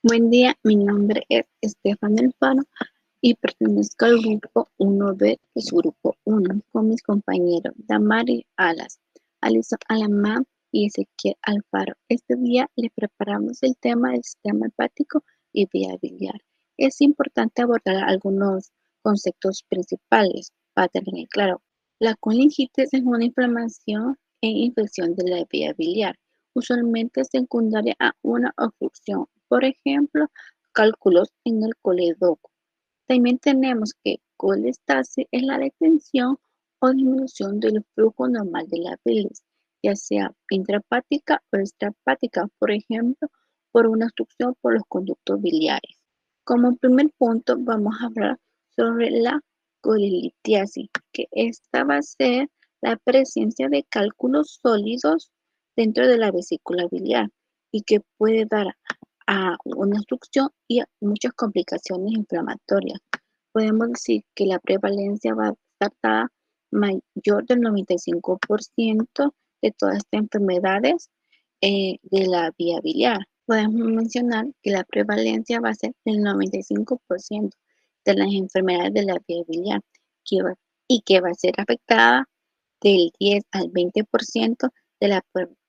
Buen día, mi nombre es Estefan Alfaro y pertenezco al grupo 1B, que es grupo 1, con mis compañeros Damari Alas, Alison Alamán y Ezequiel Alfaro. Este día les preparamos el tema del sistema hepático y vía biliar. Es importante abordar algunos conceptos principales para tener claro. La colingitis es una inflamación e infección de la vía biliar, usualmente secundaria a una obstrucción, por ejemplo, cálculos en el coledoco. También tenemos que colestasis es la detención o disminución del flujo normal de la bilis, ya sea intrahepática o extrahepática, por ejemplo, por una obstrucción por los conductos biliares. Como primer punto, vamos a hablar sobre la colelitiasis, que esta va a ser la presencia de cálculos sólidos dentro de la vesícula biliar y que puede dar a una obstrucción y a muchas complicaciones inflamatorias. Podemos decir que la prevalencia va a estar dada mayor del 95% de todas estas enfermedades de la vía biliar. Podemos mencionar que la prevalencia va a ser del 95% de las enfermedades de la vía biliar y que va a ser afectada del 10 al 20% de la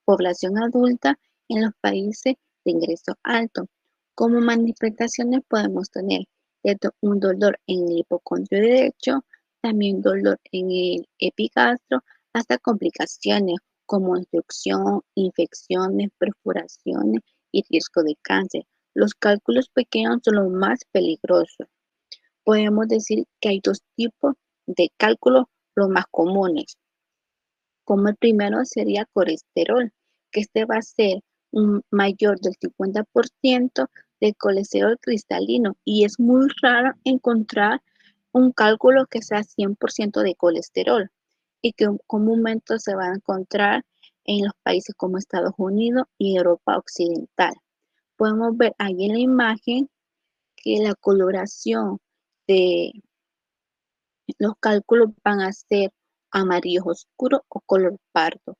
población adulta en los países de ingreso alto. Como manifestaciones podemos tener un dolor en el hipocondrio derecho, también dolor en el epigastro, hasta complicaciones como obstrucción, infecciones, perforaciones y riesgo de cáncer. Los cálculos pequeños son los más peligrosos. Podemos decir que hay dos tipos de cálculos, los más comunes. Como el primero sería colesterol, que este va a ser un mayor del 50% de colesterol cristalino y es muy raro encontrar un cálculo que sea 100% de colesterol y que comúnmente se va a encontrar en los países como Estados Unidos y Europa Occidental. Podemos ver ahí en la imagen que la coloración de los cálculos van a ser amarillos oscuros o color pardo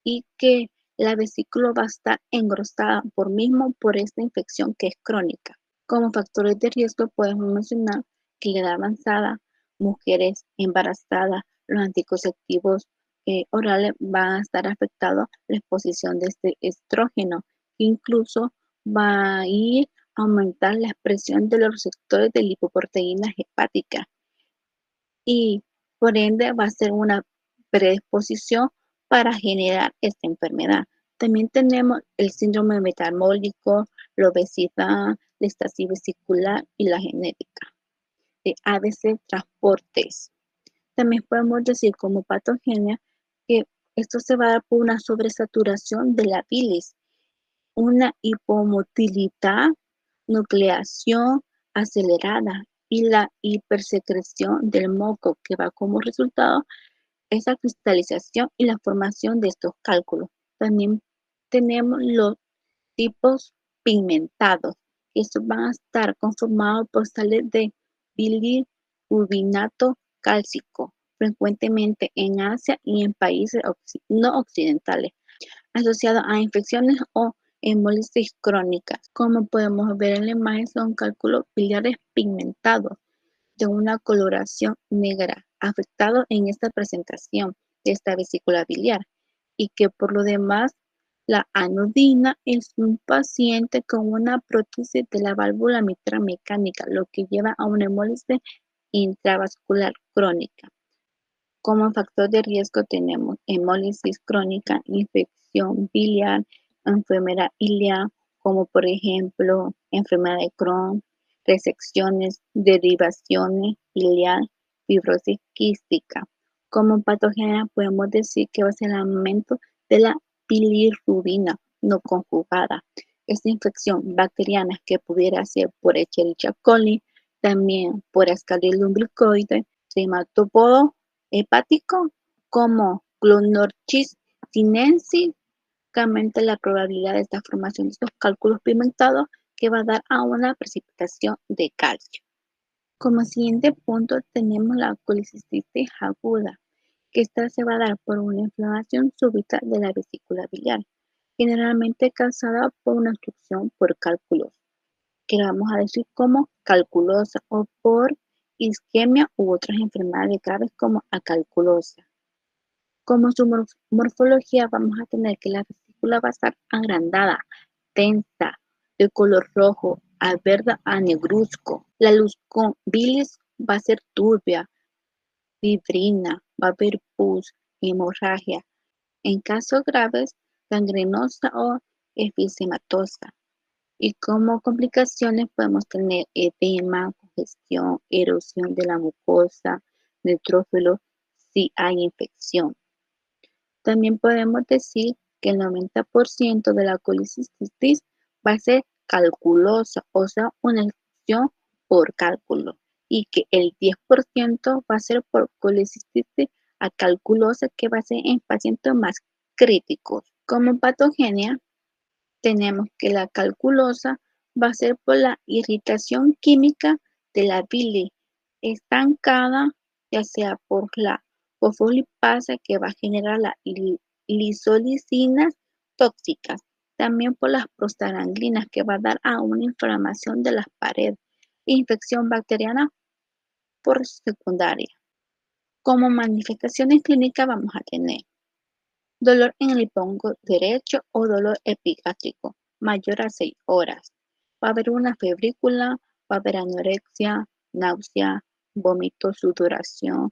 y que la vesícula va a estar engrosada por esta infección que es crónica. Como factores de riesgo podemos mencionar que la edad avanzada, mujeres embarazadas, los anticonceptivos orales van a estar afectados la exposición de este estrógeno, que incluso va a ir a aumentar la expresión de los receptores de lipoproteínas hepáticas y por ende va a ser una predisposición para generar esta enfermedad. También tenemos el síndrome metabólico, la obesidad, la estasis vesicular y la genética de ABC transportes. También podemos decir como patogenia que esto se va a dar por una sobresaturación de la bilis, una hipomotilidad, nucleación acelerada y la hipersecreción del moco, que va como resultado esa cristalización y la formación de estos cálculos. También tenemos los tipos pigmentados, que estos van a estar conformados por sales de bilirrubinato cálcico, frecuentemente en Asia y en países no occidentales, asociados a infecciones o hemólisis crónicas. Como podemos ver en la imagen, son cálculos biliares pigmentados de una coloración negra, afectado en esta presentación de esta vesícula biliar, y que por lo demás la anodina es un paciente con una prótesis de la válvula mitral mecánica, lo que lleva a una hemólisis intravascular crónica. Como factor de riesgo tenemos hemólisis crónica, infección biliar, enfermedad ileal, como por ejemplo enfermedad de Crohn, resecciones, derivaciones ileal, fibrosis quística. Como patogenia podemos decir que va a ser el aumento de la bilirrubina no conjugada. Esta infección bacteriana que pudiera ser por Escherichia coli, también por Ascariolum glucoide, hematopodo hepático como Clonorchis sinensis, que aumenta la probabilidad de esta formación de estos cálculos pigmentados que va a dar a una precipitación de calcio. Como siguiente punto tenemos la colicistitis aguda, que esta se va a dar por una inflamación súbita de la vesícula biliar, generalmente causada por una obstrucción por cálculos. que la vamos a decir como calculosa, o por isquemia u otras enfermedades graves como acalculosa. Como su morfología vamos a tener que la vesícula va a estar agrandada, tensa, de color rojo, a verde a negruzco. La luz con bilis va a ser turbia, fibrina, va a haber pus, hemorragia. En casos graves, gangrenosa o efisematosa. Y como complicaciones podemos tener edema, congestión, erosión de la mucosa, neutrófilo si hay infección. También podemos decir que el 90% de la colicistitis va a ser calculosa, o sea, una infección por cálculo, y que el 10% va a ser por colicistitis acalculosa, que va a ser en pacientes más críticos. Como patogenia, tenemos que la calculosa va a ser por la irritación química de la bilis estancada, ya sea por la fosfolipasa que va a generar las lisolicinas tóxicas, también por las prostaglandinas que va a dar a una inflamación de las paredes, infección bacteriana por secundaria. Como manifestaciones clínicas vamos a tener dolor en el hipongo derecho o dolor epigástrico mayor a 6 horas. Va a haber una febrícula, va a haber anorexia, náusea, vómito, sudoración.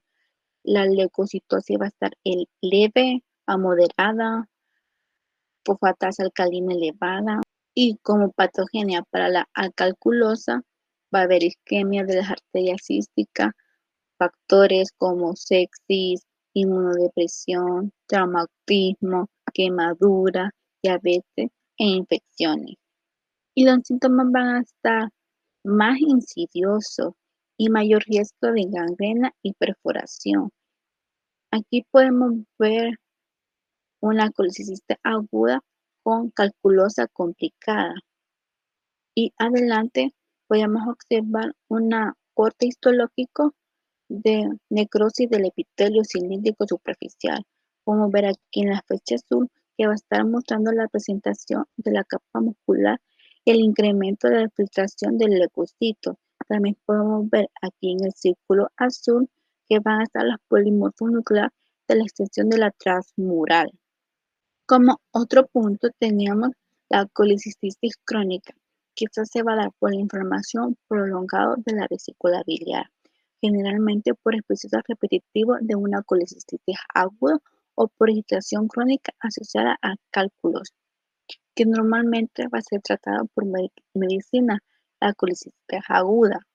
La leucocitosis va a estar leve a moderada, fosfatasa alcalina elevada. Y como patogenia para la alcalculosa va a haber isquemia de las arterias císticas, factores como sepsis, inmunodepresión, traumatismo, quemadura, diabetes e infecciones. Y los síntomas van a estar más insidiosos y mayor riesgo de gangrena y perforación. Aquí podemos ver una colicitis aguda con calculosa complicada. Y adelante podemos observar una corte histológico de necrosis del epitelio cilíndrico superficial. Podemos ver aquí en la flecha azul que va a estar mostrando la presentación de la capa muscular y el incremento de la filtración del leucocitos. También podemos ver aquí en el círculo azul que van a estar los polimorfos nucleares de la extensión de la transmural. Como otro punto teníamos la colicistitis crónica, que esta se va a dar por la inflamación prolongada de la vesícula biliar, generalmente por episodios repetitivos de una colicistitis aguda o por irritación crónica asociada a cálculos, que normalmente va a ser tratada por medicina, la colicistitis aguda,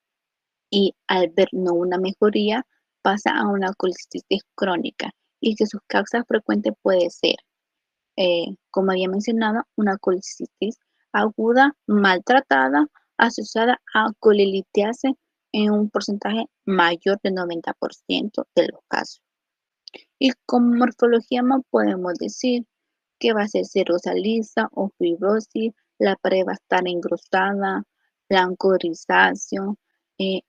y al ver no una mejoría pasa a una colicistitis crónica y que sus causas frecuentes puede ser como había mencionado, una colicitis aguda maltratada asociada a colelitiasis en un porcentaje mayor del 90% de los casos. Y como morfología podemos decir que va a ser serosa lisa o fibrosis, la pared va a estar engrosada, blanco grisáceo,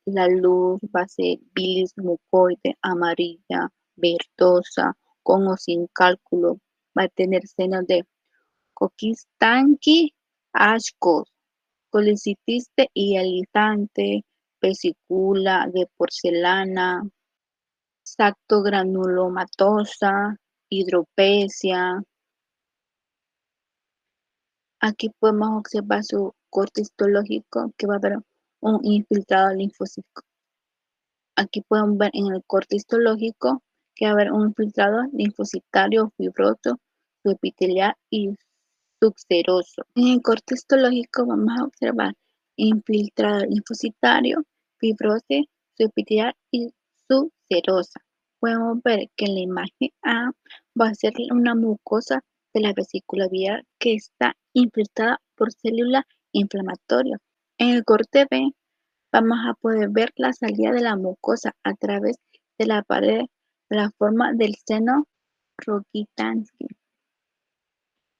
la luz va a ser bilis mucoide amarilla, verdosa, con o sin cálculo, va a tener senos de Coquistanqui, ascos, colicitiste y alisante, vesícula de porcelana, sactogranulomatosa, hidropesia. Aquí podemos observar su corte histológico que va a haber un infiltrado linfocítico. Aquí podemos ver en el corte histológico que va a haber un infiltrado linfocitario fibroso, subepitelial y subseroso. En el corte histológico vamos a observar infiltrado linfocitario, fibrosis, subepitelial y subserosa. Podemos ver que en la imagen A va a ser una mucosa de la vesícula biliar que está infiltrada por células inflamatorias. En el corte B vamos a poder ver la salida de la mucosa a través de la pared de la forma del seno Rokitansky.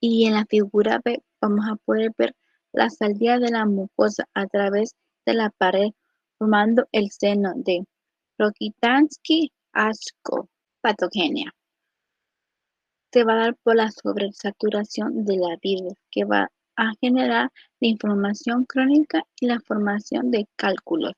Y en la figura B vamos a poder ver la salida de la mucosa a través de la pared formando el seno de Rokitansky-Ashko. Patogenia se va a dar por la sobresaturación de la bilis que va a generar la inflamación crónica y la formación de cálculos.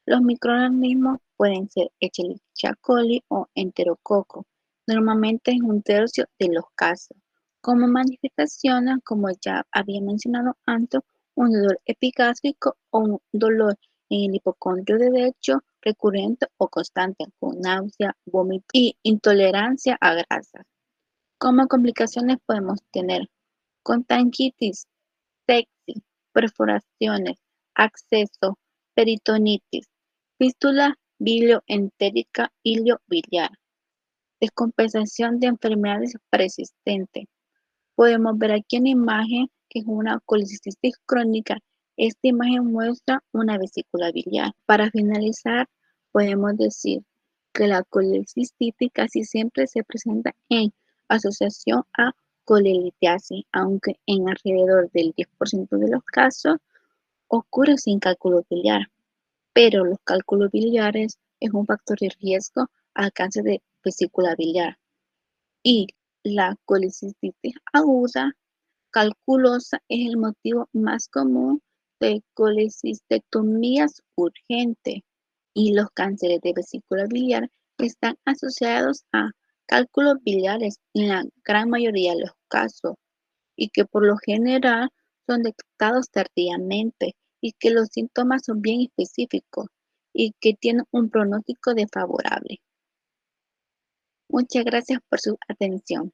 Los microorganismos pueden ser Escherichia coli o Enterococo, normalmente en un tercio de los casos. Como manifestaciones, como ya había mencionado antes, un dolor epigástrico o un dolor en el hipocondrio derecho recurrente o constante, con náusea, vómito y intolerancia a grasas. Como complicaciones podemos tener contanquitis, sepsis, perforaciones, absceso, peritonitis, fístula bilioentérica iliobiliar, descompensación de enfermedades persistentes. Podemos ver aquí en la imagen que es una colicistitis crónica. Esta imagen muestra una vesícula biliar. Para finalizar, podemos decir que la colicistitis casi siempre se presenta en asociación a colelitiasis, aunque en alrededor del 10% de los casos ocurre sin cálculo biliar, pero los cálculos biliares es un factor de riesgo al cáncer de vesícula biliar. Y la colicistitis aguda calculosa es el motivo más común de colecistectomías urgentes, y los cánceres de vesícula biliar están asociados a cálculos biliares en la gran mayoría de los casos, y que por lo general son detectados tardíamente, y que los síntomas son bien específicos y que tienen un pronóstico desfavorable. Muchas gracias por su atención.